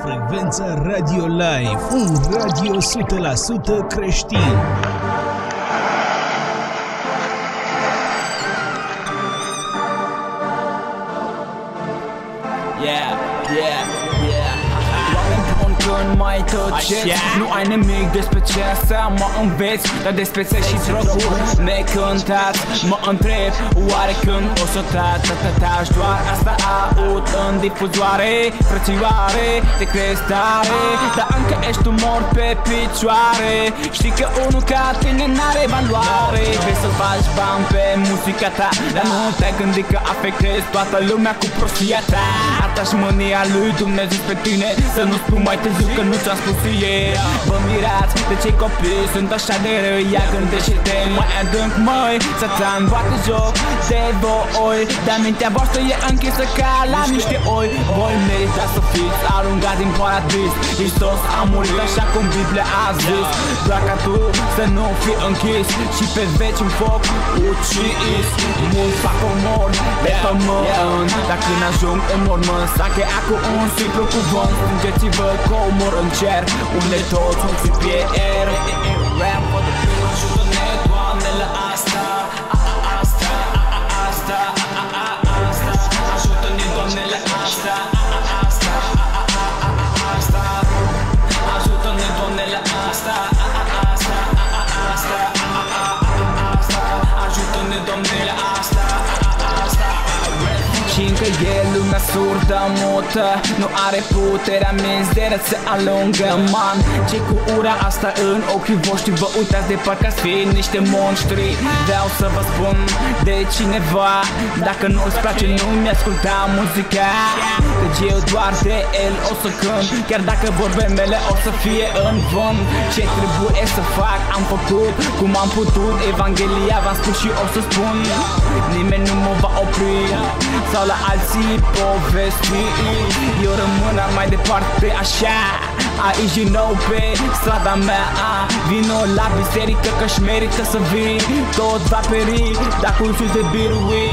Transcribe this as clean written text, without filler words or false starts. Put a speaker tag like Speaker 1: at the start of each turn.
Speaker 1: Frecvența Radio Live, un radio 100% creștin.
Speaker 2: Când mai tăcești, nu ai nimic despre ce să mă înveți, dar despre sex și droguri necântați. Mă întreb, oare când o să taci doar asta aud în difuzoare. Frățioare, te crezi tare, dar încă ești tu mort pe picioare. Știi că unul ca tine n-are valoare. Vrei să faci bani pe muzica ta, dar nu te-ai gândit că afectezi toată lumea cu prostia ta. Arta și mânia lui Dumnezeu spre tine, să nu spui mai târziu că nu ți-am spus ieri. Vă mirați de cei copii, sunt așa de răi. Ia gândește-te mai adânc, măi. Satan bate joc de voi, dar mintea voastră e închisă ca la niște oi. Voi meritați să fiți aruncați din paradis. Hristos a murit așa cum Biblia a zis, doar ca tu să nu fii închis și pe veci în foc ucis. Mulți fac omor pe pământ, dar când ajung în mormânt s-a cheat cu un simplu cuvânt. Strângeți-vă că omor în cer, unde toți un fi pierd. Ram for the people, ajută-ne, Doamne, la asta. Ajută-ne, Doamne, la asta. Ajută-ne, Doamne, la asta. Ajută-ne, Doamne, la asta. Și încă e lumea surdă, mută, nu are puterea minsteră să alungă, man. Cei cu ura asta în ochii voștri, vă uitați de parcă ați fi niște monștri. Vreau să vă spun de cineva, dacă nu-ți place nu-mi asculta muzica, căci eu doar de el o să cânt, chiar dacă vorbele mele o să fie în vânt. Ce trebuie să fac am făcut, cum am putut, Evanghelia v-am spus și o să spun. Nimeni nu mă va opri sau la alții povesti, eu rămân mai departe așa. Aici din nou pe strada mea, vino la biserică că-și merită să vii. Tot va peri dacă uiți de birui.